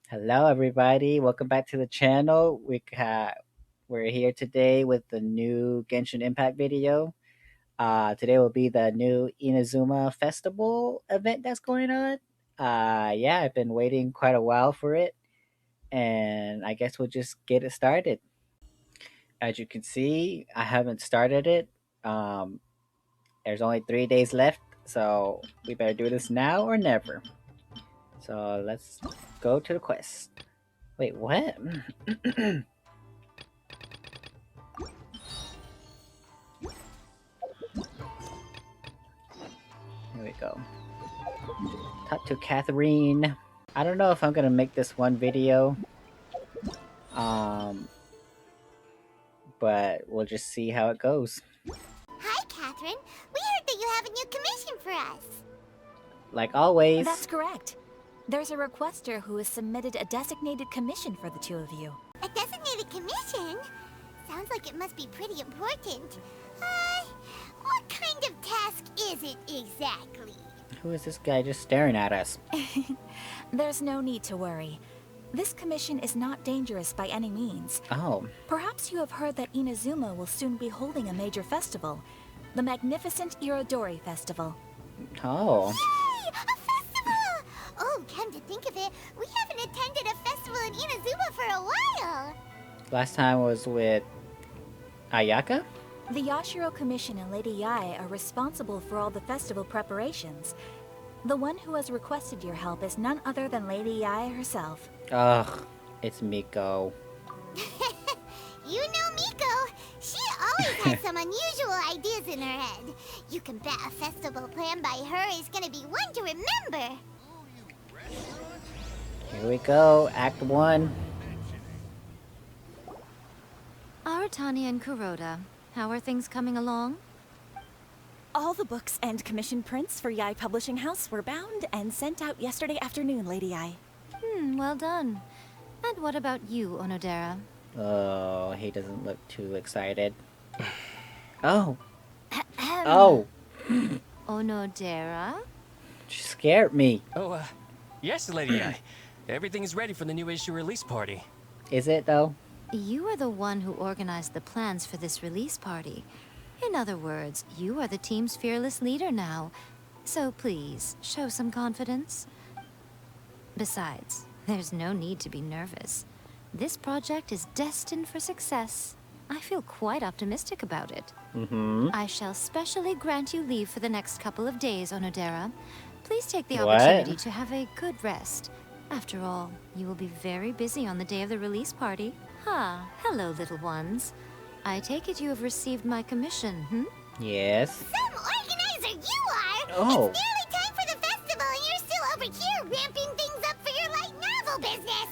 Hello, everybody. Welcome back to the channel. We're here today with the new Genshin Impact video. Today will be the new Inazuma Festival event that's going on. Yeah, I've been waiting quite a while for it, and I guess we'll just get it started. As you can see, I haven't started it. Um, there's only 3 days left, so we better do this now or never. So let's go to the quest. Wait, what? Here we go. Talk to Catherine. I don't know if I'm gonna make this one video. Um, but we'll just see how it goes. Hi, Catherine. We heard that you have a new commission for us. Like always. That's correct. There's a requester who has submitted a designated commission for the two of you. A designated commission? Sounds like it must be pretty important. What kind of task is it exactly? Who is this guy just staring at us? There's no need to worry. This commission is not dangerous by any means. Oh. Perhaps you have heard that Inazuma will soon be holding a major festival, the magnificent Irodori Festival. Oh. Yay! A festival! Oh, come to think of it, we haven't attended a festival in Inazuma for a while. Last time was with Ayaka? The Yashiro Commission and Lady Yae are responsible for all the festival preparations. The one who has requested your help is none other than Lady Yae herself. Ugh, it's Miko. You know Miko. She always has some unusual ideas in her head. You can bet a festival planned by her is gonna be one to remember. Here we go, Act 1. Aratani and Kuroda, how are things coming along? All the books and commission prints for Yae Publishing House were bound and sent out yesterday afternoon, Lady Yae. Well done. And what about you, Onodera? Oh, he doesn't look too excited. Oh. Oh. Onodera? She scared me. Oh, yes, Lady I. Everything is ready for the new issue release party. Is it though? You are the one who organized the plans for this release party. In other words, you are the team's fearless leader now. So please, show some confidence. Besides, there's no need to be nervous. This project is destined for success. I feel quite optimistic about it. I shall specially grant you leave for the next couple of days, Onodera. Please take the opportunity to have a good rest. After all, you will be very busy on the day of the release party. Hello, little ones. I take it you have received my commission, Yes. Some organizer you are! Oh. It's nearly time for the festival and you're still over here ramping things up for your light novel business!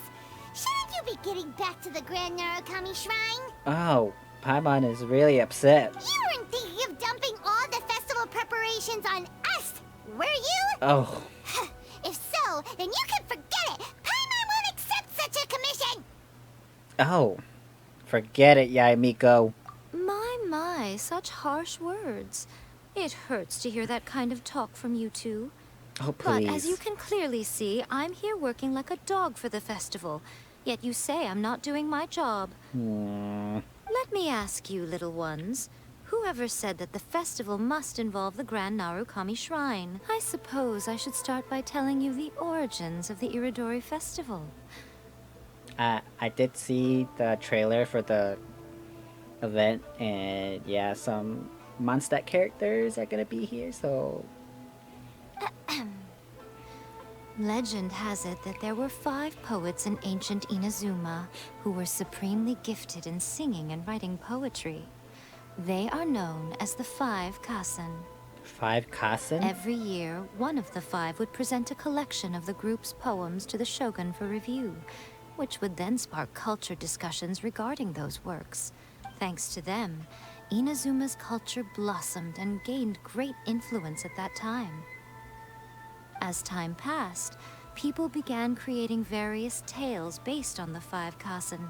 Shouldn't you be getting back to the Grand Narukami Shrine? Oh, Paimon is really upset. You weren't thinking of dumping all the festival preparations on us, were you? Oh. If so, then you can forget it! Paimon won't accept such a commission! Oh. Forget it, Yae Miko. My, such harsh words. It hurts to hear that kind of talk from you two. Oh, please. But as you can clearly see, I'm here working like a dog for the festival. Yet you say I'm not doing my job. Let me ask you, little ones. Whoever said that the festival must involve the Grand Narukami Shrine? I suppose I should start by telling you the origins of the Irodori Festival. I did see the trailer for the event, and yeah, some Mondstadt characters are gonna be here, so... Legend has it that there were 5 poets in ancient Inazuma who were supremely gifted in singing and writing poetry. They are known as the 5 Kassen. 5 Kassen? Every year, one of the 5 would present a collection of the group's poems to the shogun for review, which would then spark culture discussions regarding those works. Thanks to them, Inazuma's culture blossomed and gained great influence at that time. As time passed, people began creating various tales based on the 5 Kassen.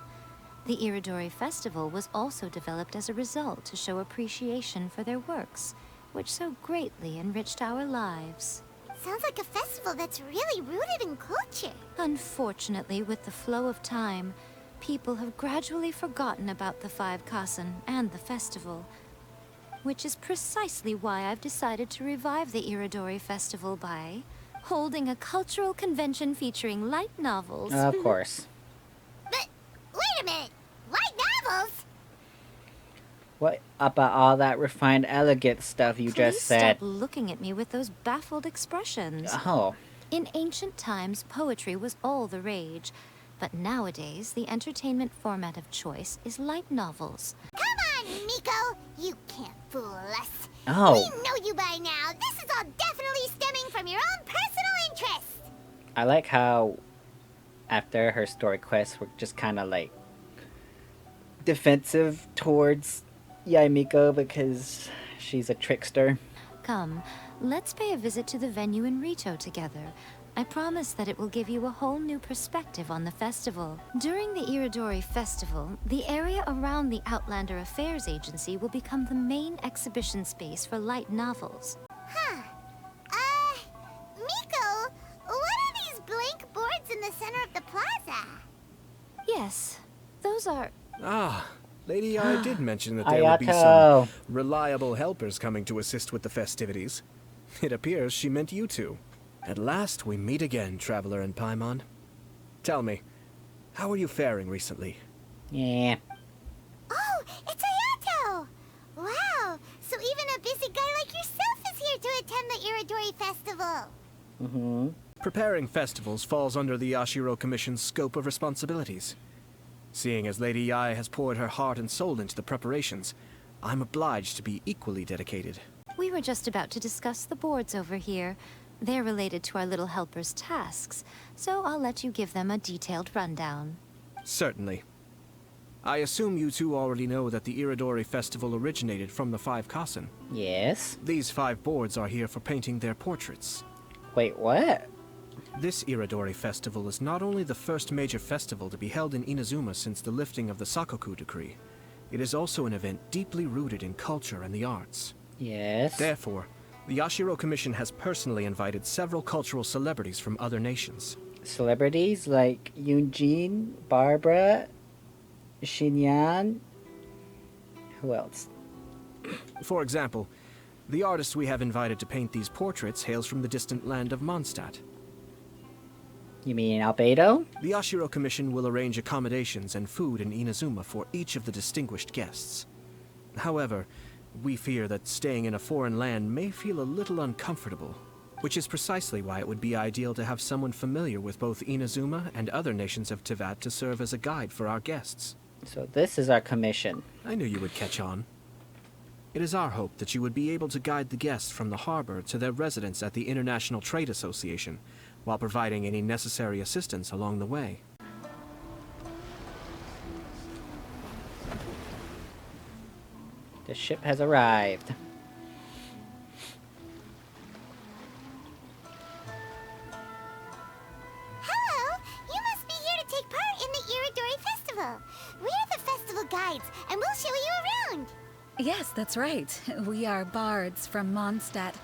The Irodori Festival was also developed as a result to show appreciation for their works, which so greatly enriched our lives. Sounds like a festival that's really rooted in culture. Unfortunately, with the flow of time, people have gradually forgotten about the Five Kasen and the festival. Which is precisely why I've decided to revive the Irodori Festival by holding a cultural convention featuring light novels. Of course. But, wait a minute! Light novels? What about all that refined, elegant stuff you just said? Stop looking at me with those baffled expressions. Oh. In ancient times, poetry was all the rage. But nowadays, the entertainment format of choice is light novels. Come on, Miko! You can't fool us. Oh. We know you by now. This is all definitely stemming from your own personal interests. I like how after her story quests were just kind of like defensive towards Yaimiko because she's a trickster. Come, let's pay a visit to the venue in Rito together. I promise that it will give you a whole new perspective on the festival. During the Irodori Festival, the area around the Outlander Affairs Agency will become the main exhibition space for light novels. Huh. Miko, what are these blank boards in the center of the plaza? Yes, those are... Ah, Lady I did mention that there would be some reliable helpers coming to assist with the festivities. It appears she meant you two. At last we meet again, Traveler and Paimon. Tell me, how are you faring recently? Yeah. Oh, it's Ayato! Wow, so even a busy guy like yourself is here to attend the Irodori Festival. Mm-hmm. Preparing festivals falls under the Yashiro Commission's scope of responsibilities. Seeing as Lady Yae has poured her heart and soul into the preparations, I'm obliged to be equally dedicated. We were just about to discuss the boards over here. They're related to our little helper's tasks, so I'll let you give them a detailed rundown. Certainly. I assume you two already know that the Irodori Festival originated from the Five Kasen. Yes. These 5 boards are here for painting their portraits. Wait, what? This Irodori Festival is not only the first major festival to be held in Inazuma since the lifting of the Sakoku decree, it is also an event deeply rooted in culture and the arts. Yes. Therefore, the Yashiro Commission has personally invited several cultural celebrities from other nations. Celebrities like Yoonjin, Barbara, Shinyan. Who else? For example, the artist we have invited to paint these portraits hails from the distant land of Mondstadt. You mean Albedo? The Yashiro Commission will arrange accommodations and food in Inazuma for each of the distinguished guests. However, we fear that staying in a foreign land may feel a little uncomfortable, which is precisely why it would be ideal to have someone familiar with both Inazuma and other nations of Teyvat to serve as a guide for our guests. So this is our commission. I knew you would catch on. It is our hope that you would be able to guide the guests from the harbor to their residence at the International Trade Association, while providing any necessary assistance along the way. The ship has arrived. Hello! You must be here to take part in the Irodori Festival. We're the festival guides, and we'll show you around. Yes, that's right. We are bards from Mondstadt.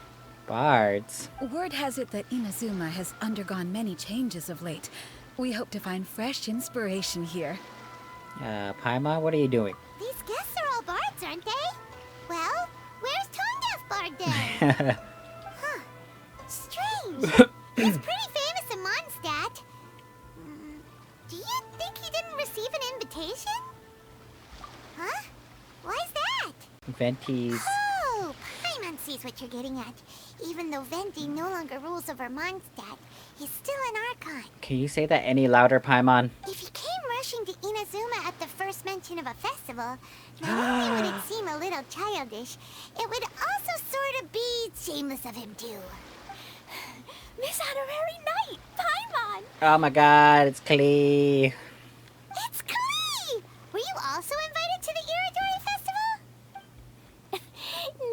Bards. Word has it that Inazuma has undergone many changes of late. We hope to find fresh inspiration here. Paimon, what are you doing? These guests are all bards, aren't they? Well, where's Tone Deaf Bard then? Huh. Strange. He's pretty famous in Mondstadt. Do you think he didn't receive an invitation? Huh? Why's that? Venti's. Oh, Paimon sees what you're getting at. Even though Venti no longer rules over Mondstadt, he's still an Archon. Can you say that any louder, Paimon? If he came rushing to Inazuma at the first mention of a festival, not only would it seem a little childish, it would also sort of be shameless of him too. Miss Honorary Knight, Paimon! Oh my god, it's Klee. It's Klee! Were you also invited to the Irodori Festival?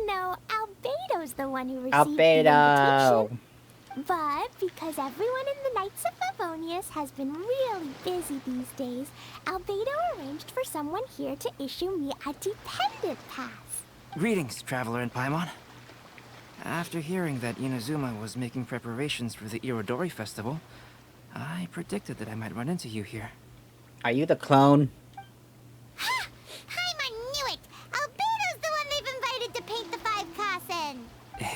No, Albedo's the one who received the invitation. But because everyone in the Knights of Favonius has been really busy these days, Albedo arranged for someone here to issue me a dependent pass. Greetings, Traveler and Paimon. After hearing that Inazuma was making preparations for the Irodori Festival, I predicted that I might run into you here. Are you the clone? I knew it! Albedo's the one they've invited to paint the 5 Kasen!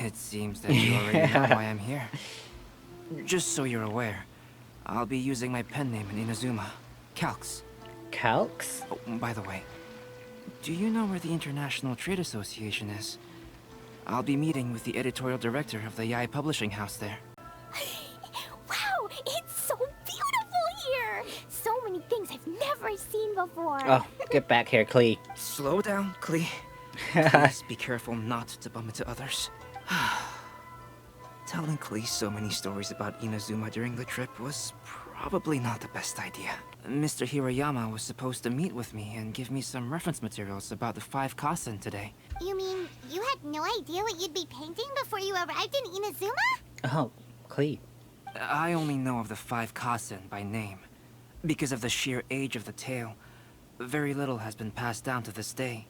It seems that you already know why I'm here. Just so you're aware, I'll be using my pen name in Inazuma, Calx. Calx? Oh, by the way, do you know where the International Trade Association is? I'll be meeting with the editorial director of the Yae Publishing House there. Wow, it's so beautiful here! So many things I've never seen before. Oh, get back here, Klee. Slow down, Klee. Please be careful not to bump into others. Telling Klee so many stories about Inazuma during the trip was probably not the best idea. Mr. Hirayama was supposed to meet with me and give me some reference materials about the 5 Kasen today. You mean you had no idea what you'd be painting before you arrived in Inazuma? Oh, Klee. I only know of the 5 Kasen by name. Because of the sheer age of the tale, very little has been passed down to this day.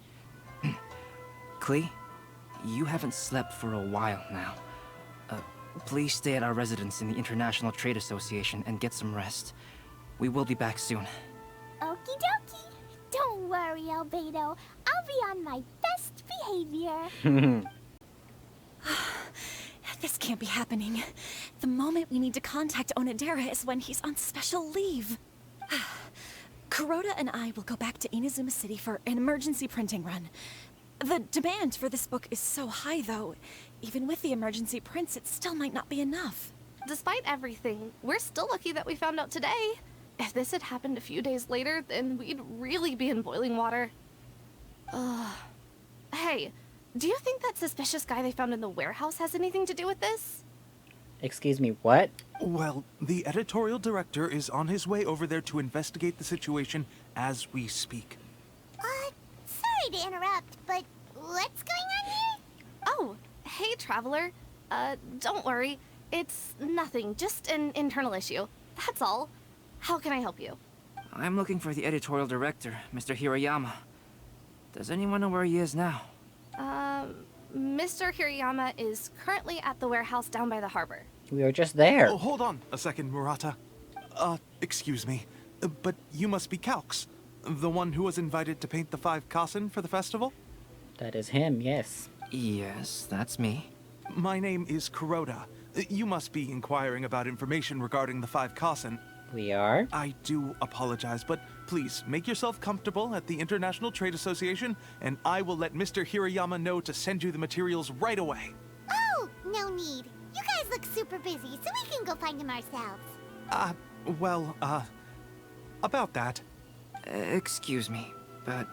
Klee, you haven't slept for a while now. Please stay at our residence in the International Trade Association and get some rest. We will be back soon. Okie dokie. Don't worry, Albedo. I'll be on my best behavior. This can't be happening. The moment we need to contact Onodera is when he's on special leave. Kuroda and I will go back to Inazuma City for an emergency printing run. The demand for this book is so high, though. Even with the emergency prints, it still might not be enough. Despite everything, we're still lucky that we found out today. If this had happened a few days later, then we'd really be in boiling water. Hey, do you think that suspicious guy they found in the warehouse has anything to do with this? Excuse me, what? Well, the editorial director is on his way over there to investigate the situation as we speak. Sorry to interrupt, but what's going on here? Oh, hey, Traveler. Don't worry. It's nothing, just an internal issue. That's all. How can I help you? I'm looking for the editorial director, Mr. Hirayama. Does anyone know where he is now? Mr. Hirayama is currently at the warehouse down by the harbor. We were just there. Oh, hold on a second, Murata. Excuse me, but you must be Calx, the one who was invited to paint the 5 Kasen for the festival? That is him, yes. Yes, that's me. My name is Kuroda. You must be inquiring about information regarding the 5 Kasen. We are? I do apologize, but please make yourself comfortable at the International Trade Association, and I will let Mr. Hirayama know to send you the materials right away. Oh, no need. You guys look super busy, so we can go find him ourselves. About that. Excuse me, but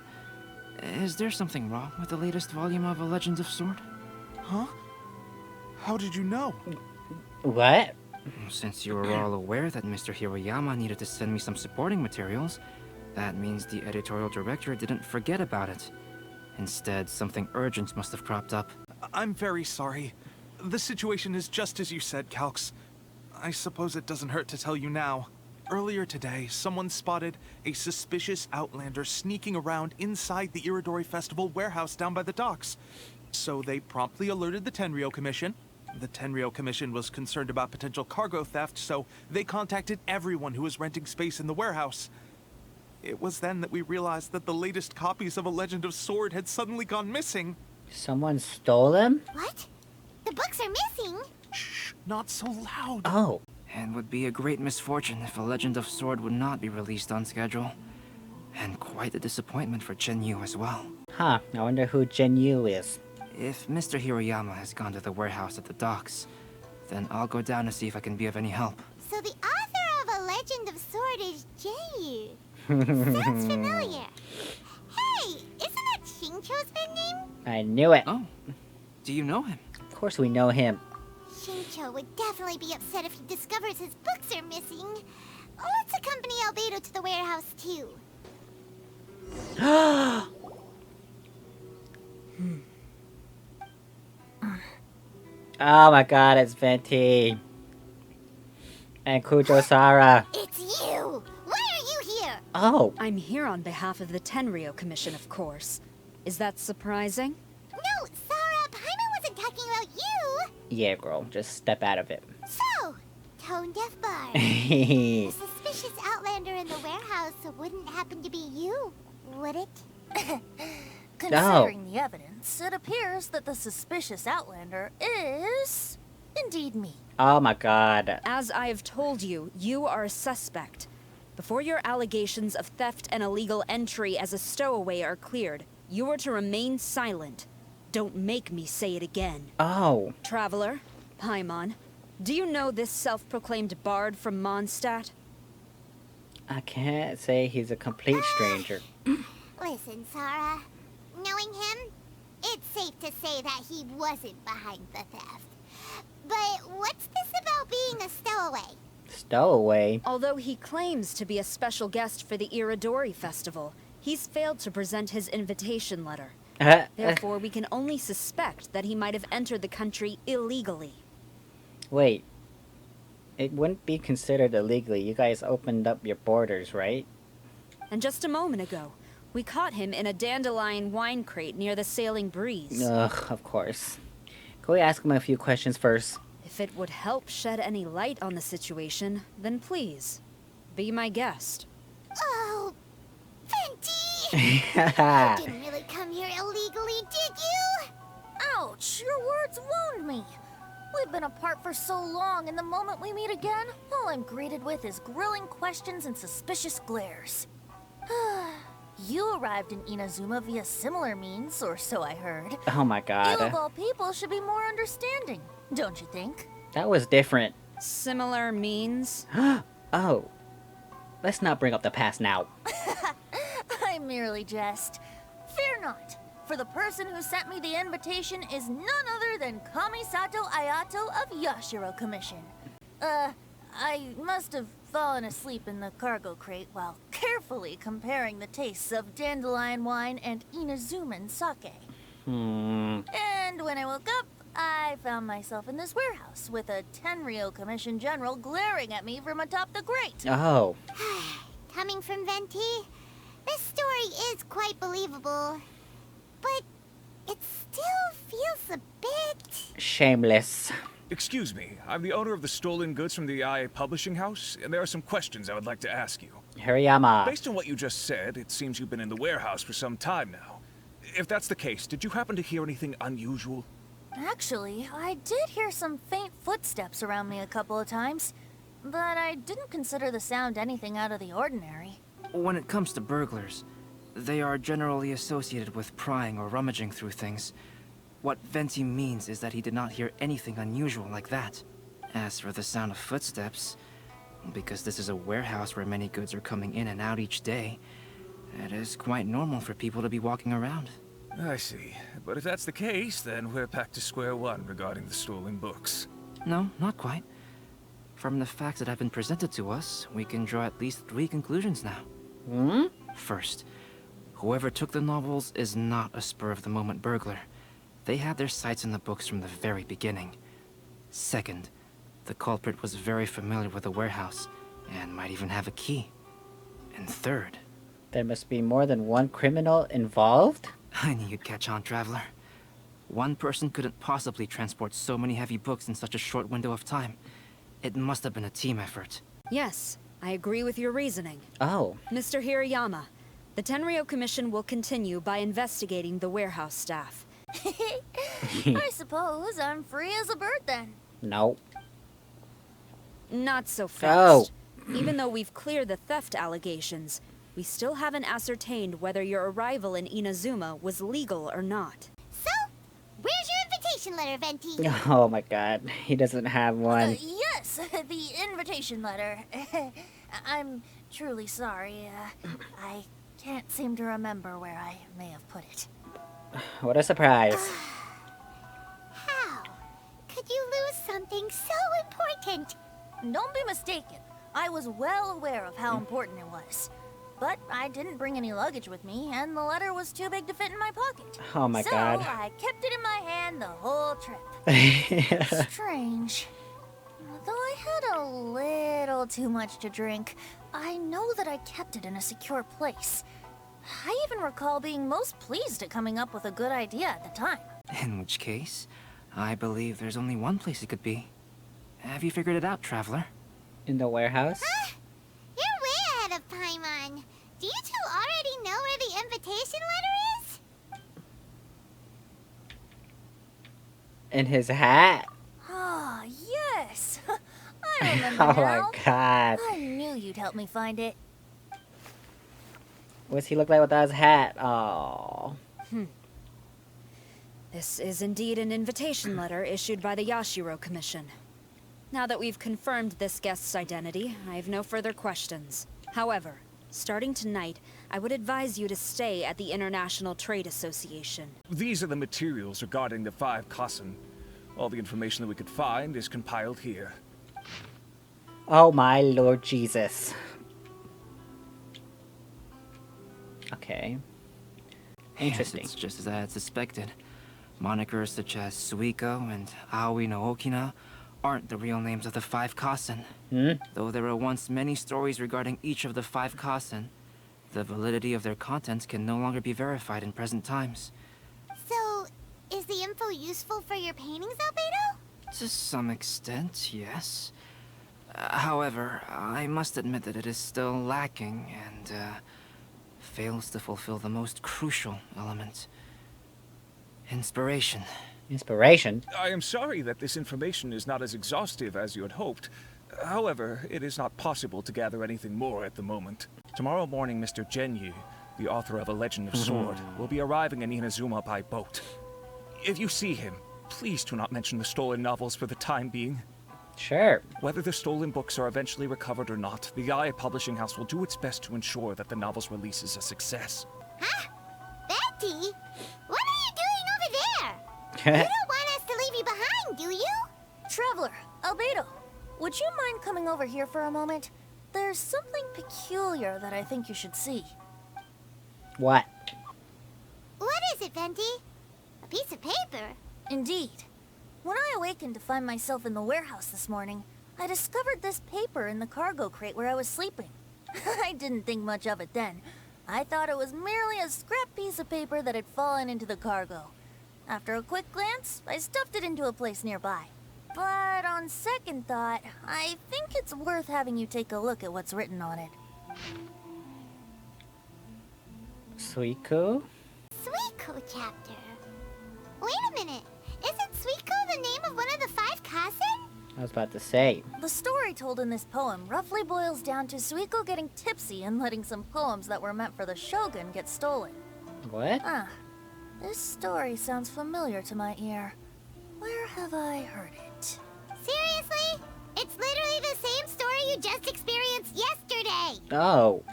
is there something wrong with the latest volume of A Legend of Sword? Huh? How did you know? What? Since you were all aware that Mr. Hirayama needed to send me some supporting materials, that means the editorial director didn't forget about it. Instead, something urgent must have cropped up. I'm very sorry. The situation is just as you said, Calx. I suppose it doesn't hurt to tell you now. Earlier today, someone spotted a suspicious outlander sneaking around inside the Irodori Festival warehouse down by the docks. So they promptly alerted the Tenryou Commission. The Tenryou Commission was concerned about potential cargo theft, so they contacted everyone who was renting space in the warehouse. It was then that we realized that the latest copies of A Legend of Sword had suddenly gone missing. Someone stole them? What? The books are missing? Shh, not so loud. Oh. And would be a great misfortune if A Legend of Sword would not be released on schedule. And quite a disappointment for Chen Yu as well. Huh, I wonder who Chen Yu is. If Mr. Hirayama has gone to the warehouse at the docks, then I'll go down to see if I can be of any help. So the author of A Legend of Sword is Jay. Sounds familiar. Hey, isn't that Shincho's pen name? I knew it. Oh, do you know him? Of course we know him. Shincho would definitely be upset if he discovers his books are missing. Let's accompany Albedo to the warehouse, too. Oh my god, it's Venti. And Kujo-Sara. It's you! Why are you here? Oh. I'm here on behalf of the Tenryou Commission, of course. Is that surprising? No, Sarah, Paimon wasn't talking about you! Yeah, girl, just step out of it. So, Tone Deaf Bard. The suspicious outlander in the warehouse wouldn't happen to be you, would it? Considering the evidence, it appears that the suspicious outlander is indeed me. Oh my god. As I have told you, you are a suspect. Before your allegations of theft and illegal entry as a stowaway are cleared, you are to remain silent. Don't make me say it again. Oh. Traveler, Paimon, do you know this self-proclaimed bard from Mondstadt? I can't say he's a complete stranger. Listen, Sarah. Knowing him, it's safe to say that he wasn't behind the theft. But what's this about being a stowaway? Stowaway? Although he claims to be a special guest for the Irodori Festival, he's failed to present his invitation letter. Therefore, we can only suspect that he might have entered the country illegally. Wait. It wouldn't be considered illegally. You guys opened up your borders, right? And just a moment ago, we caught him in a dandelion wine crate near the Sailing Breeze. Ugh, of course. Can we ask him a few questions first? If it would help shed any light on the situation, then please, be my guest. Oh, Venti! You didn't really come here illegally, did you? Ouch, your words wound me. We've been apart for so long, and the moment we meet again, all I'm greeted with is grilling questions and suspicious glares. You arrived in Inazuma via similar means, or so I heard. Oh my god. You of all people should be more understanding, don't you think? That was different. Similar means? Oh. Let's not bring up the past now. I merely jest. Fear not, for the person who sent me the invitation is none other than Kamisato Ayato of Yashiro Commission. I must have fallen asleep in the cargo crate while carefully comparing the tastes of dandelion wine and Inazuman sake. And when I woke up, I found myself in this warehouse with a Tenryou Commission general glaring at me from atop the grate. Oh. Coming from Venti, this story is quite believable. But it still feels a bit... shameless. Excuse me, I'm the owner of the stolen goods from the IA publishing house, and there are some questions I would like to ask you. Hariyama. Based on what you just said, it seems you've been in the warehouse for some time now. If that's the case, did you happen to hear anything unusual? Actually, I did hear some faint footsteps around me a couple of times, but I didn't consider the sound anything out of the ordinary. When it comes to burglars, they are generally associated with prying or rummaging through things. What Venti means is that he did not hear anything unusual like that. As for the sound of footsteps, because this is a warehouse where many goods are coming in and out each day, it is quite normal for people to be walking around. I see. But if that's the case, then we're back to square one regarding the stolen books. No, not quite. From the facts that have been presented to us, we can draw at least 3 conclusions now. First, whoever took the novels is not a spur-of-the-moment burglar. They had their sights on the books from the very beginning. Second, the culprit was very familiar with the warehouse, and might even have a key. And third... there must be more than one criminal involved? I knew you'd catch on, Traveler. One person couldn't possibly transport so many heavy books in such a short window of time. It must have been a team effort. Yes, I agree with your reasoning. Oh. Mr. Hirayama, the Tenryou Commission will continue by investigating the warehouse staff. I suppose I'm free as a bird then. No. Not so fast. Even though we've cleared the theft allegations, we still haven't ascertained whether your arrival in Inazuma was legal or not. So, where's your invitation letter, Venti? Oh my god, he doesn't have one. Yes, the invitation letter. I'm truly sorry. I can't seem to remember where I may have put it. What a surprise. How could you lose something so important? Don't be mistaken. I was well aware of how important it was. But I didn't bring any luggage with me, and the letter was too big to fit in my pocket. Oh my god. So I kept it in my hand the whole trip. Strange. Though I had a little too much to drink, I know that I kept it in a secure place. I even recall being most pleased at coming up with a good idea at the time. In which case, I believe there's only one place it could be. Have you figured it out, Traveler? In the warehouse? You're way ahead of Paimon. Do you two already know where the invitation letter is? In his hat? Ah, yes. I remember Oh now. my god. I knew you'd help me find it. What's he look like without his hat? Oh. This is indeed an invitation letter issued by the Yashiro Commission. Now that we've confirmed this guest's identity, I have no further questions. However, starting tonight, I would advise you to stay at the International Trade Association. These are the materials regarding the 5 Kassen. All the information that we could find is compiled here. Oh my Lord Jesus. Okay. Interesting. Yes, it's just as I had suspected. Monikers such as Suiko and Aoi no Okina aren't the real names of the 5 Kassen. Though there were once many stories regarding each of the 5 Kassen, the validity of their contents can no longer be verified in present times. So, is the info useful for your paintings, Albedo? To some extent, yes. However, I must admit that it is still lacking and fails to fulfill the most crucial element. Inspiration. Inspiration? I am sorry that this information is not as exhaustive as you had hoped. However, it is not possible to gather anything more at the moment. Tomorrow morning, Mr. Genyu, the author of A Legend of Sword, will be arriving in Inazuma by boat. If you see him, please do not mention the stolen novels for the time being. Sure. Whether the stolen books are eventually recovered or not, the Yae Publishing House will do its best to ensure that the novel's release is a success. Huh? Betty? What are you doing over there? You don't want us to leave you behind, do you? Traveler, Albedo, would you mind coming over here for a moment? There's something peculiar that I think you should see. What? What is it, Venti? A piece of paper? Indeed. When I awakened to find myself in the warehouse this morning, I discovered this paper in the cargo crate where I was sleeping. I didn't think much of it then. I thought it was merely a scrap piece of paper that had fallen into the cargo. After a quick glance, I stuffed it into a place nearby. But on second thought, I think it's worth having you take a look at what's written on it. Suiko? Suiko chapter. Wait a minute. Isn't Suiko the name of one of the 5 Kassen? I was about to say. The story told in this poem roughly boils down to Suiko getting tipsy and letting some poems that were meant for the Shogun get stolen. What? This story sounds familiar to my ear. Where have I heard it? Seriously? It's literally the same story you just experienced yesterday. Oh.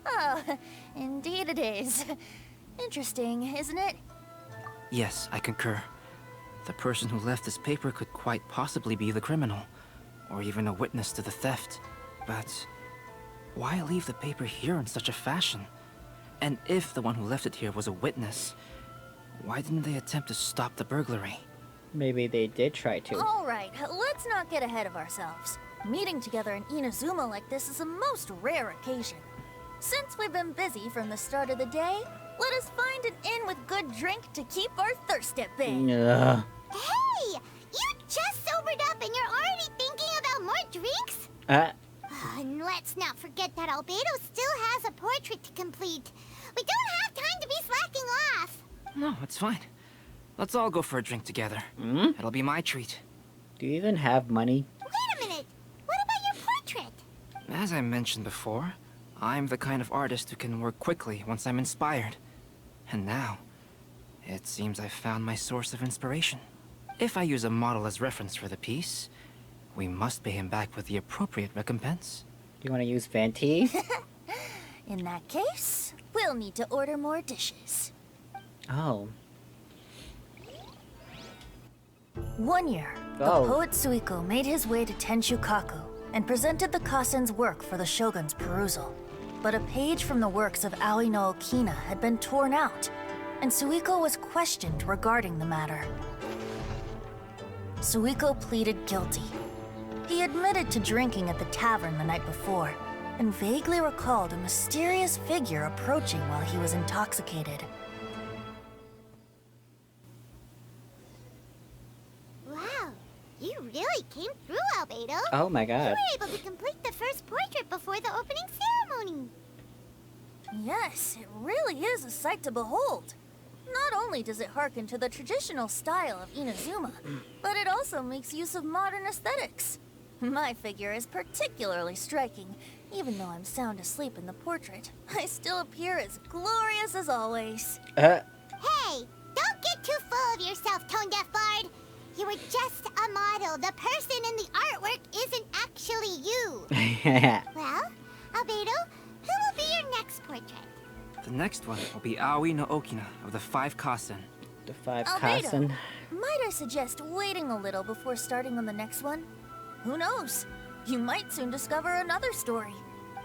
Oh, indeed it is. Interesting, isn't it? Yes, I concur. The person who left this paper could quite possibly be the criminal, or even a witness to the theft. But why leave the paper here in such a fashion? And if the one who left it here was a witness, why didn't they attempt to stop the burglary? Maybe they did try to. Alright, let's not get ahead of ourselves. Meeting together in Inazuma like this is a most rare occasion. Since we've been busy from the start of the day, let us find an inn with good drink to keep our thirst at bay. Hey! You just sobered up and you're already thinking about more drinks? And let's not forget that Albedo still has a portrait to complete. We don't have time to be slacking off. No, it's fine. Let's all go for a drink together. It'll be my treat. Do you even have money? Wait a minute. What about your portrait? As I mentioned before, I'm the kind of artist who can work quickly once I'm inspired. And now, it seems I've found my source of inspiration. If I use a model as reference for the piece, we must pay him back with the appropriate recompense. Do you want to use Venti? In that case, we'll need to order more dishes. Oh. One year, the poet Suiko made his way to Tenshukaku and presented the Kassen's work for the Shogun's perusal. But a page from the works of Aoi no Okina had been torn out, and Suiko was questioned regarding the matter. Suiko pleaded guilty. He admitted to drinking at the tavern the night before, and vaguely recalled a mysterious figure approaching while he was intoxicated. really came through, Albedo. Oh my god. You were able to complete the first portrait before the opening ceremony. Yes, it really is a sight to behold. Not only does it harken to the traditional style of Inazuma, but it also makes use of modern aesthetics. My figure is particularly striking. Even though I'm sound asleep in the portrait, I still appear as glorious as always. Hey, don't get too full of yourself, Tone Deaf Bard. You were just a model. The person in the artwork isn't actually you. Well, Albedo, who will be your next portrait? The next one will be Aoi no Okina of the 5 Kasen. The 5 Albedo, Kasen. might I suggest waiting a little before starting on the next one? Who knows? You might soon discover another story.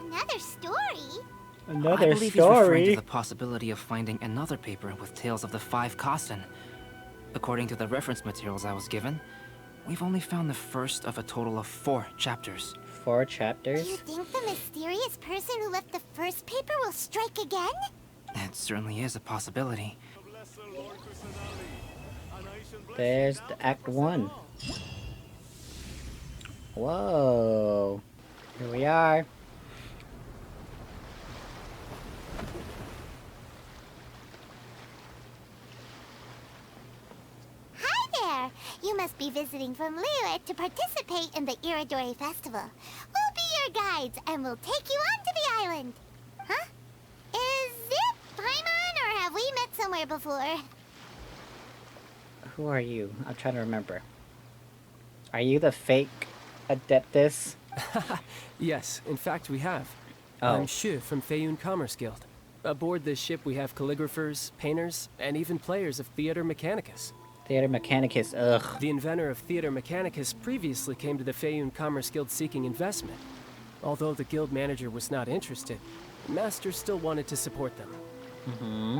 Another story? Another I believe he's referring story? to the possibility of finding another paper with tales of the 5 Kasen. According to the reference materials I was given, we've only found the first of a total of 4 chapters. 4 chapters? You think the mysterious person who left the first paper will strike again? It certainly is a possibility. There's the Act 1. Whoa. Here we are. Hi there! You must be visiting from Liyue to participate in the Irodori Festival. We'll be your guides, and we'll take you onto the island. Huh? Is it Paimon, or have we met somewhere before? Who are you? I'm trying to remember. Are you the fake Adeptus? Yes, in fact we have. Oh. I'm Shu from Feiyun Commerce Guild. Aboard this ship we have calligraphers, painters, and even players of Theater Mechanicus. Theater Mechanicus, ugh. The inventor of Theater Mechanicus previously came to the Feiyun Commerce Guild seeking investment. Although the guild manager was not interested, Master still wanted to support them.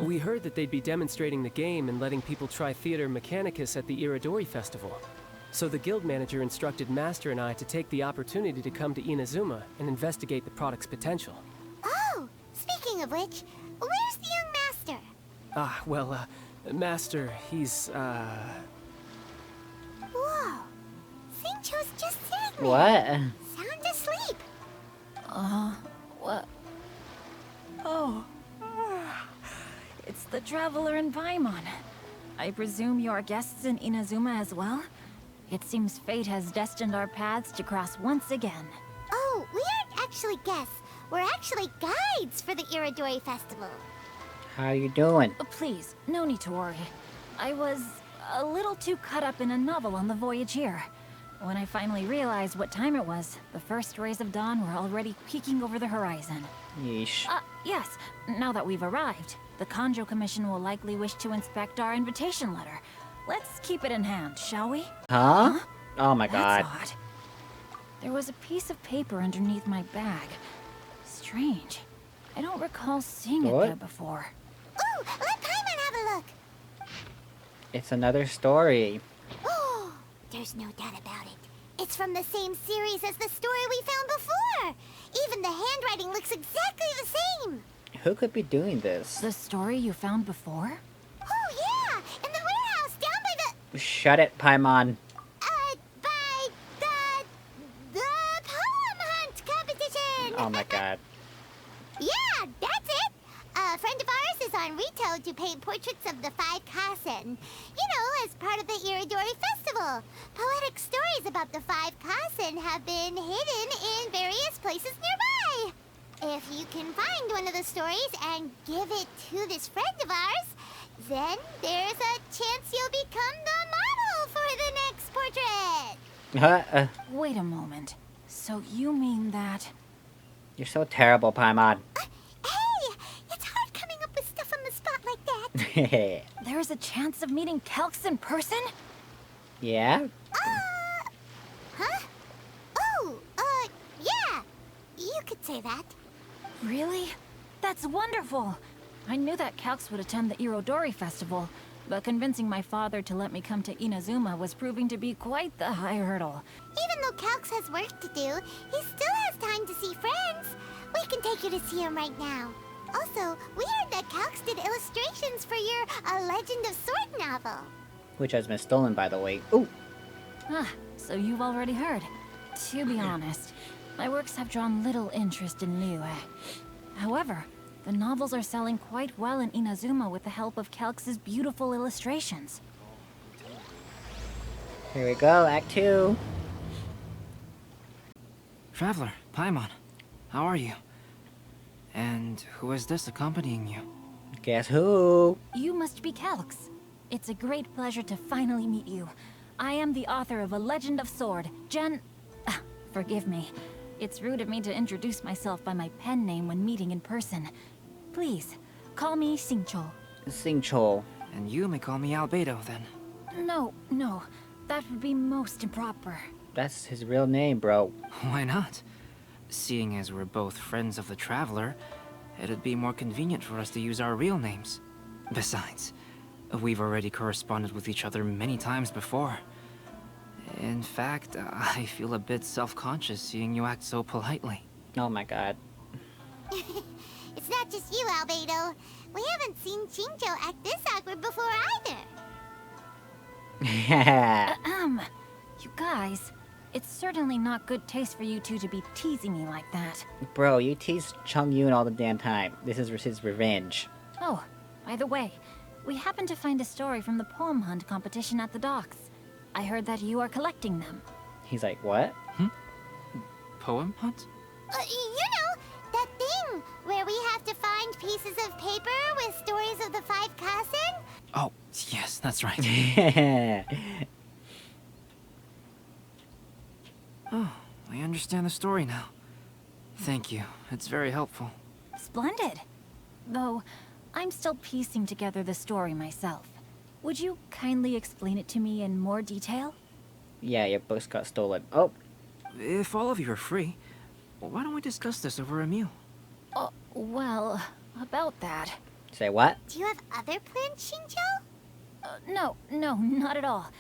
We heard that they'd be demonstrating the game and letting people try Theater Mechanicus at the Irodori Festival. So the guild manager instructed Master and I to take the opportunity to come to Inazuma and investigate the product's potential. Oh, speaking of which, where's the young master? Master, he's, Whoa, Xingqiu's just sitting there. What? Sound asleep. What? Oh. It's the Traveler and Paimon. I presume you're guests in Inazuma as well? It seems fate has destined our paths to cross once again. Oh, we aren't actually guests. We're actually guides for the Irodori Festival. How you doing? Please, no need to worry. I was a little too caught up in a novel on the voyage here. When I finally realized what time it was, the first rays of dawn were already peeking over the horizon. Yeesh. Yes, now that we've arrived, the Kanjo Commission will likely wish to inspect our invitation letter. Let's keep it in hand, shall we? Huh? Oh my god. That's odd. There was a piece of paper underneath my bag. Strange. I don't recall seeing it there before. Ooh, let Paimon have a look. It's another story. Oh, there's no doubt about it. It's from the same series as the story we found before. Even the handwriting looks exactly the same. Who could be doing this? The story you found before? Oh, yeah, in the warehouse down by the... Shut it, Paimon. By the poem hunt competition. Oh my god. Yeah, that's it. A friend of ours is on Rito to paint portraits of the 5 Kasen. You know, as part of the Irodori Festival. Poetic stories about the 5 Kasen have been hidden in various places nearby. If you can find one of the stories and give it to this friend of ours, then there's a chance you'll become the model for the next portrait. Wait a moment. So you mean that... You're so terrible, Paimon. Hey, it's hard coming up with stuff on the spot like that. There's a chance of meeting Calx in person? Yeah? Huh? Oh, yeah. You could say that. Really? That's wonderful! I knew that Calx would attend the Irodori Festival, but convincing my father to let me come to Inazuma was proving to be quite the high hurdle. Even though Calx has work to do, he still has time to see friends. We can take you to see him right now. Also, we heard that Calx did illustrations for your A Legend of Sword novel. Which has been stolen, by the way. Ooh! Ah, so you've already heard. To be honest, my works have drawn little interest in Liyue. However, the novels are selling quite well in Inazuma with the help of Calx's beautiful illustrations. Here we go, Act 2. Traveler, Paimon, how are you? And who is this accompanying you? Guess who? You must be Calx. It's a great pleasure to finally meet you. I am the author of A Legend of Sword, forgive me. It's rude of me to introduce myself by my pen name when meeting in person. Please, call me Xingqiu. Xingqiu. And you may call me Albedo, then. No, that would be most improper. That's his real name, bro. Why not? Seeing as we're both friends of the Traveler, it'd be more convenient for us to use our real names. Besides, we've already corresponded with each other many times before. In fact, I feel a bit self-conscious seeing you act so politely. Oh my god. It's not just you, Albedo. We haven't seen Xingqiu act this awkward before either. You guys, it's certainly not good taste for you two to be teasing me like that. Bro, you tease Chongyun all the damn time. This is his revenge. Oh, by the way, we happened to find a story from the poem hunt competition at the docks. I heard that you are collecting them. He's like, what? Poem hunt? You know, that thing where we have to find pieces of paper with stories of the 5 Kasen? Oh, yes, that's right. Oh, I understand the story now. Thank you. It's very helpful. Splendid. Though, I'm still piecing together the story myself. Would you kindly explain it to me in more detail? Yeah, your books got stolen. Oh. If all of you are free, why don't we discuss this over a meal? Well, about that. Say what? Do you have other plans, Xingqiu? No, not at all.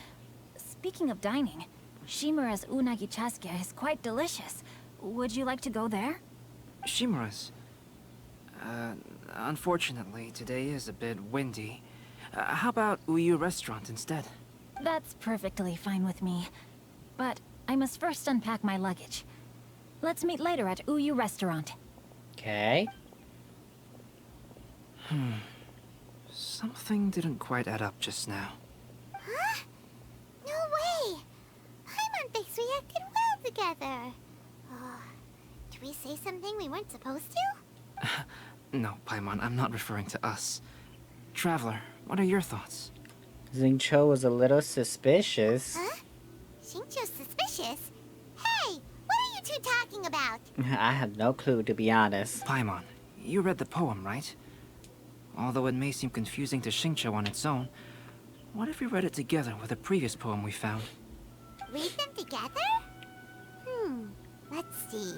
Speaking of dining, Shimura's unagi chasuke is quite delicious. Would you like to go there? Shimura's? Unfortunately, today is a bit windy. How about Uyu Restaurant instead? That's perfectly fine with me. But I must first unpack my luggage. Let's meet later at Uyu Restaurant. Okay. Something didn't quite add up just now. Huh? No way! Paimon thinks we acted well together. Did we say something we weren't supposed to? No, Paimon, I'm not referring to us. Traveler, what are your thoughts? Xingqiu was a little suspicious. Huh? Xingqiu's suspicious? Hey, what are you two talking about? I have no clue, to be honest. Paimon, you read the poem, right? Although it may seem confusing to Xingqiu on its own, what if we read it together with a previous poem we found? Read them together? Let's see.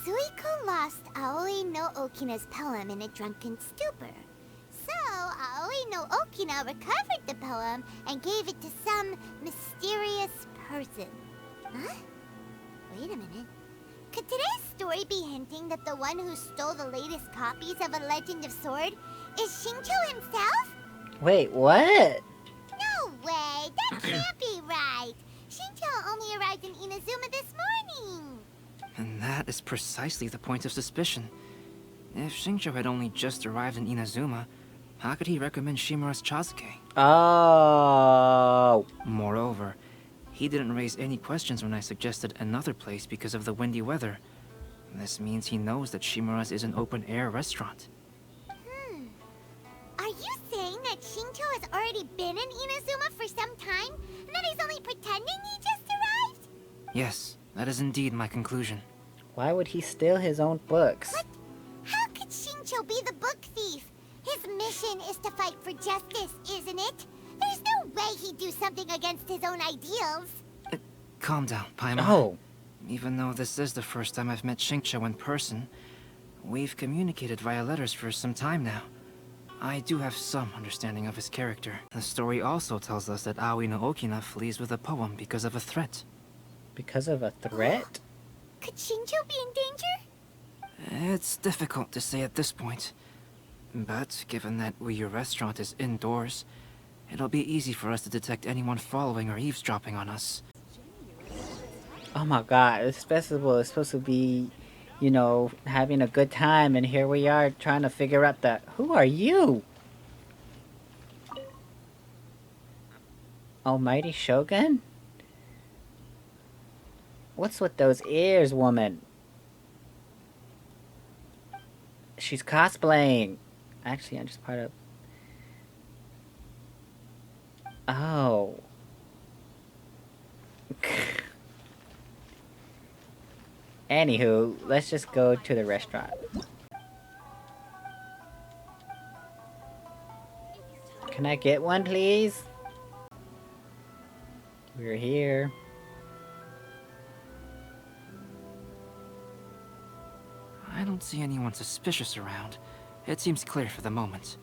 Suiko lost Aoi no Okina's poem in a drunken stupor. So, Aoi no Okina recovered the poem and gave it to some mysterious person. Huh? Wait a minute. Could today's story be hinting that the one who stole the latest copies of A Legend of Sword is Xingqiu himself? Wait, what? No way! That can't be right! Xingqiu only arrived in Inazuma this morning! And that is precisely the point of suspicion. If Xingqiu had only just arrived in Inazuma, how could he recommend Shimura's chasuke? Oh. Moreover, he didn't raise any questions when I suggested another place because of the windy weather. This means he knows that Shimura's is an open-air restaurant. Are you saying that Xingqiu has already been in Inazuma for some time, and that he's only pretending he just arrived? Yes, that is indeed my conclusion. Why would he steal his own books? What? How could Xingqiu be the book thief? His mission is to fight for justice, isn't it? There's no way he'd do something against his own ideals. Calm down, Paimon. Oh. Even though this is the first time I've met Xingqiu in person, we've communicated via letters for some time now. I do have some understanding of his character. The story also tells us that Aoi no Okina flees with a poem because of a threat. Because of a threat? Could Xingqiu be in danger? It's difficult to say at this point. But given that Uyu Restaurant is indoors, it'll be easy for us to detect anyone following or eavesdropping on us. Oh my god, this festival is supposed to be, you know, having a good time, and here we are trying to figure out that. Who are you? Almighty Shogun? What's with those ears, woman? She's cosplaying. Actually, I'm just part of... Oh. Anywho, let's just go to the restaurant. Can I get one, please? We're here. I don't see anyone suspicious around. It seems clear for the moment.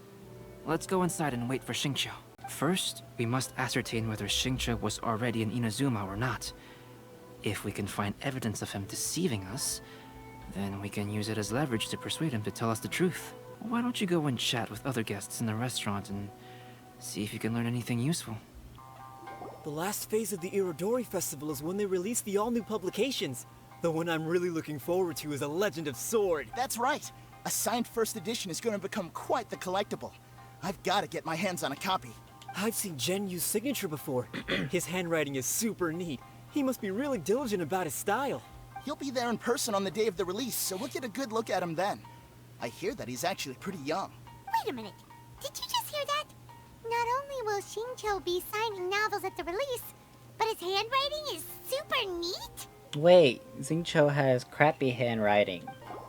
Let's go inside and wait for Xingqiu. First, we must ascertain whether Xingqiu was already in Inazuma or not. If we can find evidence of him deceiving us, then we can use it as leverage to persuade him to tell us the truth. Why don't you go and chat with other guests in the restaurant and see if you can learn anything useful? The last phase of the Irodori Festival is when they release the all-new publications. The one I'm really looking forward to is A Legend of Sword. That's right. A signed first edition is going to become quite the collectible. I've got to get my hands on a copy. I've seen Genyu's signature before. His handwriting is super neat. He must be really diligent about his style. He'll be there in person on the day of the release, so we'll get a good look at him then. I hear that he's actually pretty young. Wait a minute. Did you just hear that? Not only will Xingqiu be signing novels at the release, but his handwriting is super neat? Wait, Xingqiu has crappy handwriting.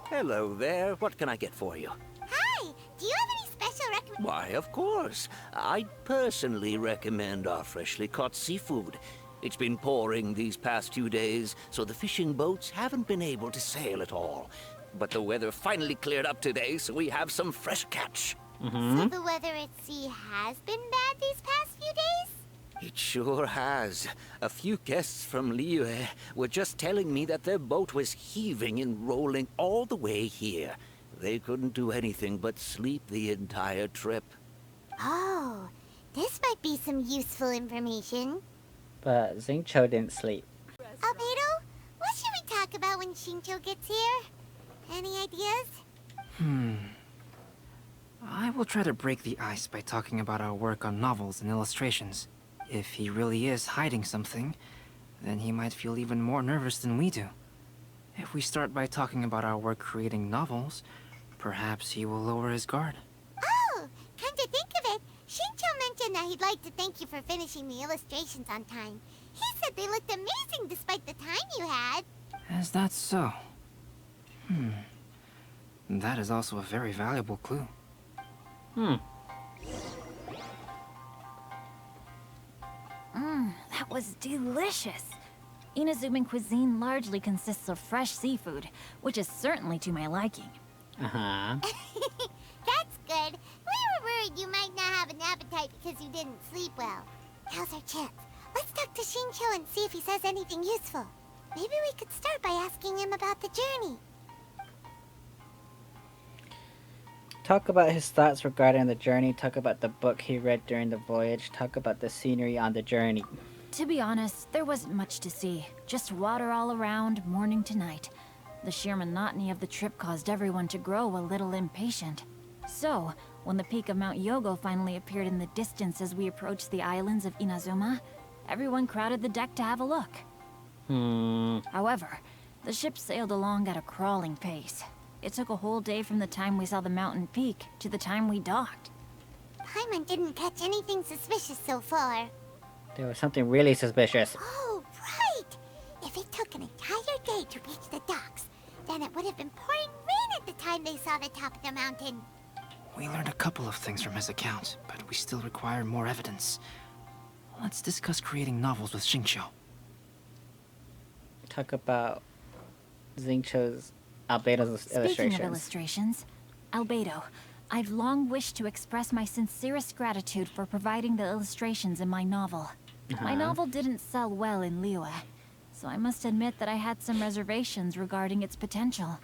Hello there. What can I get for you? Hi! Do you have any special recommendations? Why, of course. I personally recommend our freshly caught seafood. It's been pouring these past few days, so the fishing boats haven't been able to sail at all. But the weather finally cleared up today, so we have some fresh catch. So the weather at sea has been bad these past few days? It sure has. A few guests from Liyue were just telling me that their boat was heaving and rolling all the way here. They couldn't do anything but sleep the entire trip. Oh, this might be some useful information. But Xingqiu didn't sleep. Albedo, what should we talk about when Xingqiu gets here? Any ideas? I will try to break the ice by talking about our work on novels and illustrations. If he really is hiding something, then he might feel even more nervous than we do. If we start by talking about our work creating novels, perhaps he will lower his guard. Oh, come to think of it, Xingqiu mentioned that he'd like to thank you for finishing the illustrations on time. He said they looked amazing despite the time you had. Is that so? That is also a very valuable clue. That was delicious. Inazuman cuisine largely consists of fresh seafood, which is certainly to my liking. Uh-huh. That's good. We were worried you might not have an appetite because you didn't sleep well. Now's our chance. Let's talk to Xingqiu and see if he says anything useful. Maybe we could start by asking him about the journey. Talk about his thoughts regarding the journey, talk about the book he read during the voyage, talk about the scenery on the journey. To be honest, there wasn't much to see. Just water all around, morning to night. The sheer monotony of the trip caused everyone to grow a little impatient. So, when the peak of Mount Yogo finally appeared in the distance as we approached the islands of Inazuma, everyone crowded the deck to have a look. However, the ship sailed along at a crawling pace. It took a whole day from the time we saw the mountain peak to the time we docked. Paimon didn't catch anything suspicious so far. There was something really suspicious. Oh, right! If it took an entire day to reach the docks, then it would have been pouring rain at the time they saw the top of the mountain. We learned a couple of things from his account, but we still require more evidence. Let's discuss creating novels with Xingqiu. Talk about Xingqiu's Albedo's Speaking illustrations. of illustrations, Albedo, I've long wished to express my sincerest gratitude for providing the illustrations in my novel. My novel didn't sell well in Liyue, so I must admit that I had some reservations regarding its potential.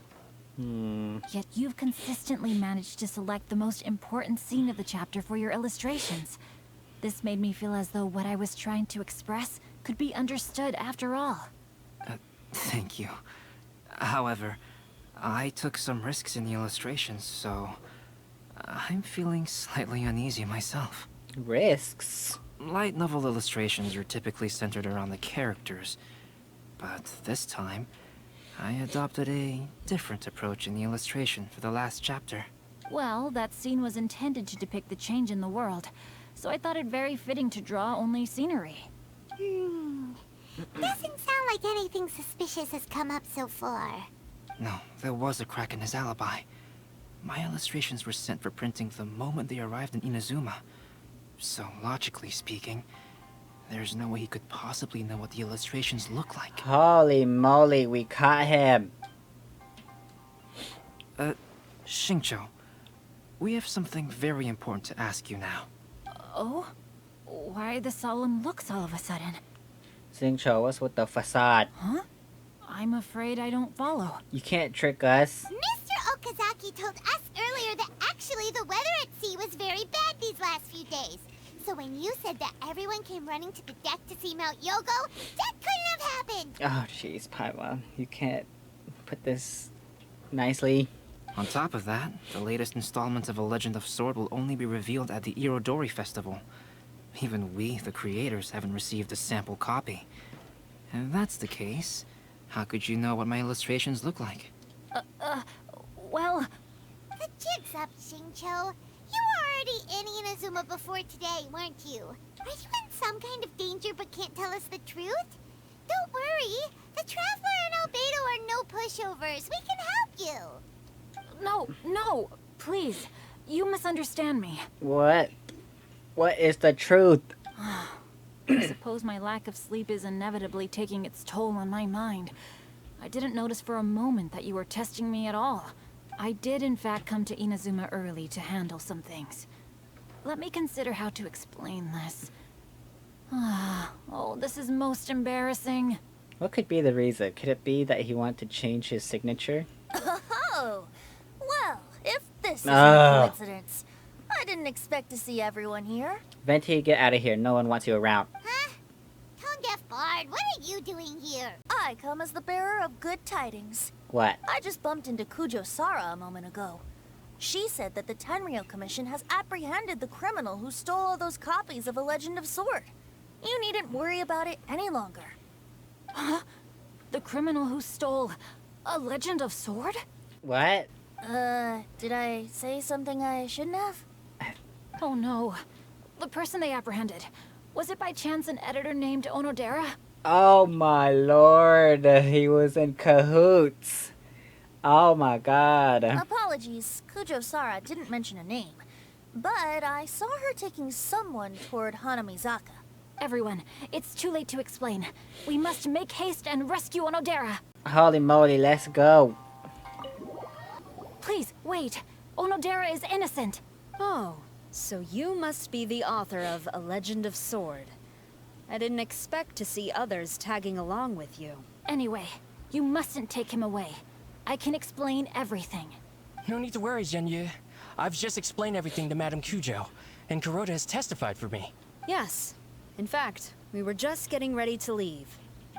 Yet you've consistently managed to select the most important scene of the chapter for your illustrations. This made me feel as though what I was trying to express could be understood after all. Thank you. However, I took some risks in the illustrations, so I'm feeling slightly uneasy myself. Risks? Light novel illustrations are typically centered around the characters, but this time, I adopted a different approach in the illustration for the last chapter. Well, that scene was intended to depict the change in the world, so I thought it very fitting to draw only scenery. Doesn't sound like anything suspicious has come up so far. No, there was a crack in his alibi. My illustrations were sent for printing the moment they arrived in Inazuma. So, logically speaking, there's no way he could possibly know what the illustrations look like. Holy moly, we caught him. Xingqiu, we have something very important to ask you now. Oh? Why the solemn looks all of a sudden? Xingqiu, what's with the facade? Huh? I'm afraid I don't follow. You can't trick us. Mr. Okazaki told us earlier that actually the weather at sea was very bad these last few days. So when you said that everyone came running to the deck to see Mount Yogo, that couldn't have happened! Oh, jeez, Paimon. You can't put this nicely. On top of that, the latest installment of A Legend of Sword will only be revealed at the Irodori Festival. Even we, the creators, haven't received a sample copy. If that's the case, how could you know what my illustrations look like? Well... The jig's up, Xingqiu. You were already in Inazuma before today, weren't you? Are you in some kind of danger but can't tell us the truth? Don't worry. The Traveler and Albedo are no pushovers. We can help you. No, please. You misunderstand me. What? What is the truth? I suppose my lack of sleep is inevitably taking its toll on my mind. I didn't notice for a moment that you were testing me at all. I did in fact come to Inazuma early to handle some things. Let me consider how to explain this. Oh, this is most embarrassing. What could be the reason? Could it be that he wanted to change his signature? Oh, well, if this is a coincidence, I didn't expect to see everyone here. Venti, get out of here. No one wants you around. Huh? Tone-deaf Bard, what are you doing here? I come as the bearer of good tidings. What? I just bumped into Kujo Sara a moment ago. She said that the Tenryou Commission has apprehended the criminal who stole all those copies of A Legend of Sword. You needn't worry about it any longer. Huh? The criminal who stole A Legend of Sword? What? Did I say something I shouldn't have? Oh no. The person they apprehended. Was it by chance an editor named Onodera? Oh my lord. He was in cahoots. Oh my god. Apologies, Kujo Sara didn't mention a name. But I saw her taking someone toward Hanamizaka. Everyone, it's too late to explain. We must make haste and rescue Onodera. Holy moly, let's go. Please, wait. Onodera is innocent. Oh, so you must be the author of A Legend of Sword. I didn't expect to see others tagging along with you. Anyway, you mustn't take him away. I can explain everything. No need to worry, Genyu. I've just explained everything to Madame Kujo, and Kuroda has testified for me. Yes. In fact, we were just getting ready to leave.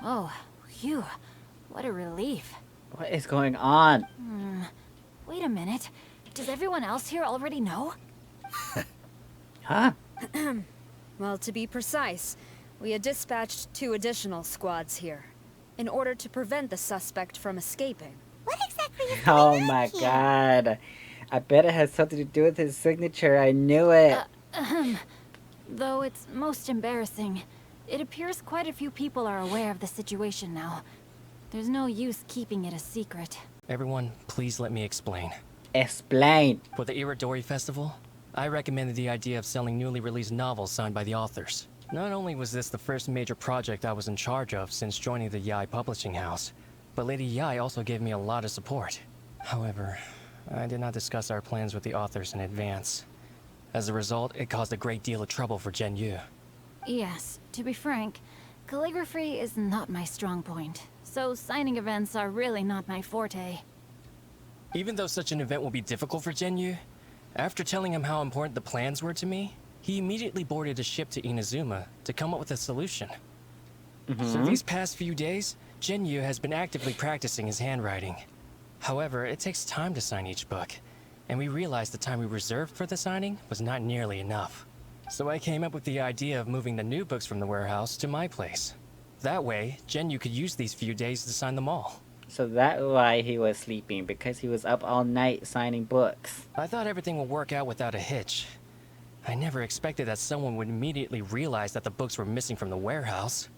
Oh, phew. What a relief. What is going on? Wait a minute. Does everyone else here already know? Huh? Well, to be precise, we had dispatched 2 additional squads here, in order to prevent the suspect from escaping. What exactly is Oh going on my here? god. I bet it has something to do with his signature. I knew it. Though it's most embarrassing, it appears quite a few people are aware of the situation now. There's no use keeping it a secret. Everyone, please let me explain. Explain. For the Irodori Festival, I recommended the idea of selling newly released novels signed by the authors. Not only was this the first major project I was in charge of since joining the Yae publishing house, but Lady Yae also gave me a lot of support. However, I did not discuss our plans with the authors in advance. As a result, it caused a great deal of trouble for Genyu. Yes, to be frank, calligraphy is not my strong point, so signing events are really not my forte. Even though such an event will be difficult for Genyu, after telling him how important the plans were to me, he immediately boarded a ship to Inazuma to come up with a solution. So these past few days, Jinyu has been actively practicing his handwriting. However, it takes time to sign each book, and we realized the time we reserved for the signing was not nearly enough. So I came up with the idea of moving the new books from the warehouse to my place. That way, Jinyu could use these few days to sign them all. So that's why he was sleeping, because he was up all night signing books. I thought everything would work out without a hitch. I never expected that someone would immediately realize that the books were missing from the warehouse.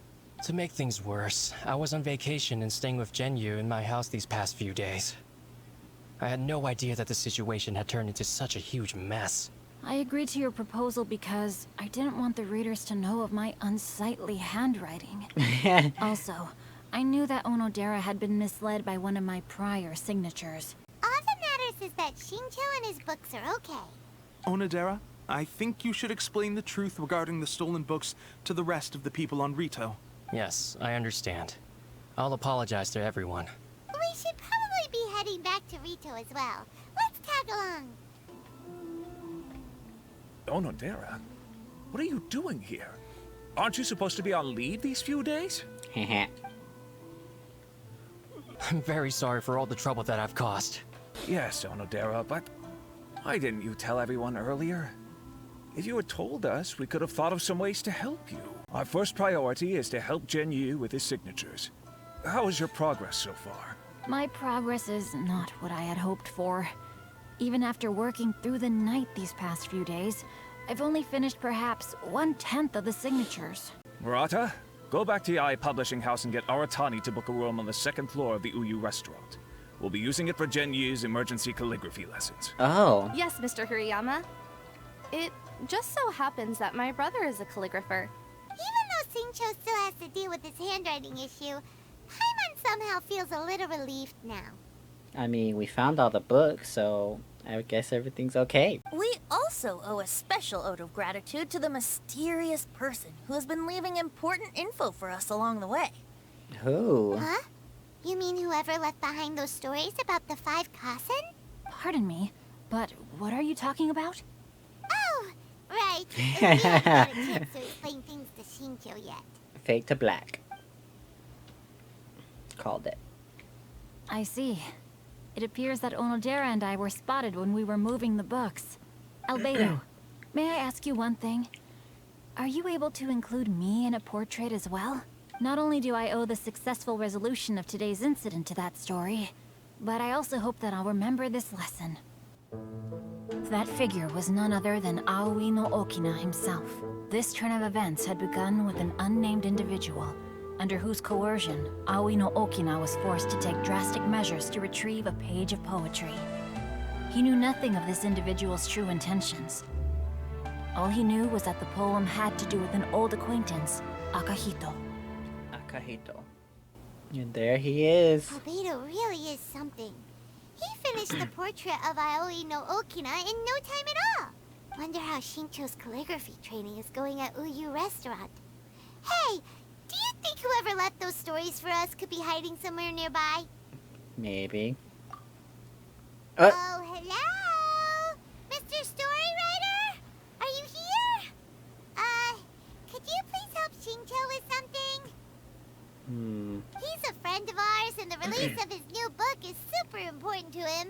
To make things worse, I was on vacation and staying with Jinyu in my house these past few days. I had no idea that the situation had turned into such a huge mess. I agreed to your proposal because I didn't want the readers to know of my unsightly handwriting. Also, I knew that Onodera had been misled by one of my prior signatures. All that matters is that Shincho and his books are okay. Onodera, I think you should explain the truth regarding the stolen books to the rest of the people on Rito. Yes, I understand. I'll apologize to everyone. We should probably be heading back to Rito as well. Let's tag along. Onodera, what are you doing here? Aren't you supposed to be on leave these few days? I'm very sorry for all the trouble that I've caused. Yes, Onodera, but why didn't you tell everyone earlier? If you had told us, we could have thought of some ways to help you. Our first priority is to help Jinyu with his signatures. How is your progress so far? My progress is not what I had hoped for. Even after working through the night these past few days, I've only finished perhaps 1/10 of the signatures. Murata, go back to Yae Publishing House and get Aratani to book a room on the second floor of the Uyu restaurant. We'll be using it for Jinyu's emergency calligraphy lessons. Oh. Yes, Mr. Hirayama. It just so happens that my brother is a calligrapher. Even though Shincho still has to deal with his handwriting issue, Paimon somehow feels a little relieved now. I mean, we found all the books, so I guess everything's okay. We also owe a special ode of gratitude to the mysterious person who has been leaving important info for us along the way. Who? Huh? You mean whoever left behind those stories about the 5 Kasen? Pardon me, but what are you talking about? Oh, right. We haven't had a chance to explain things to Shincho yet. Fade to black. Called it. I see. It appears that Onodera and I were spotted when we were moving the books. Albedo, may I ask you one thing? Are you able to include me in a portrait as well? Not only do I owe the successful resolution of today's incident to that story, but I also hope that I'll remember this lesson. That figure was none other than Aoi no Okina himself. This turn of events had begun with an unnamed individual, under whose coercion, Aoi no Okina was forced to take drastic measures to retrieve a page of poetry. He knew nothing of this individual's true intentions. All he knew was that the poem had to do with an old acquaintance, Akahito. Akahito. And there he is. Albedo really is something. He finished the portrait of Aoi no Okina in no time at all. Wonder how Shincho's calligraphy training is going at Uyu Restaurant. Hey, do you think whoever left those stories for us could be hiding somewhere nearby? Maybe. Oh, hello? Mr. Storywriter? Are you here? Could you please help Shincho with something? He's a friend of ours, and the release of his new book is super important to him.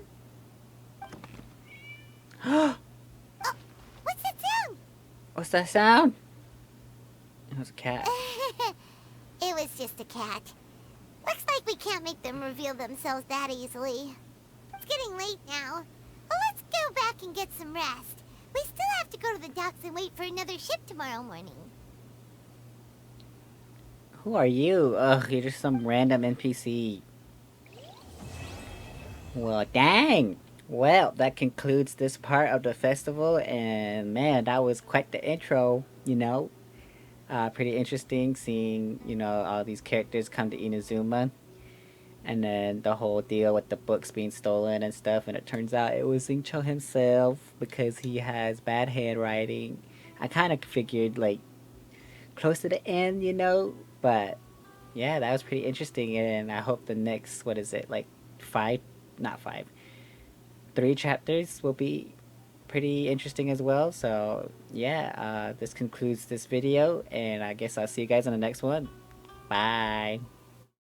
Oh, what's that sound? What's that sound? It was a cat. It was just a cat. Looks like we can't make them reveal themselves that easily. It's getting late now. Well, let's go back and get some rest. We still have to go to the docks and wait for another ship tomorrow morning. Who are you? Ugh, you're just some random NPC. Well, dang! Well, that concludes this part of the festival, and man, that was quite the intro, you know? Pretty interesting seeing, you know, all these characters come to Inazuma. And then the whole deal with the books being stolen and stuff, and it turns out it was Shincho himself because he has bad handwriting. I kind of figured, like, close to the end, you know? But, yeah, that was pretty interesting, and I hope the next, what is it, like, 3 chapters will be pretty interesting as well. So, yeah, this concludes this video, and I guess I'll see you guys in the next one. Bye!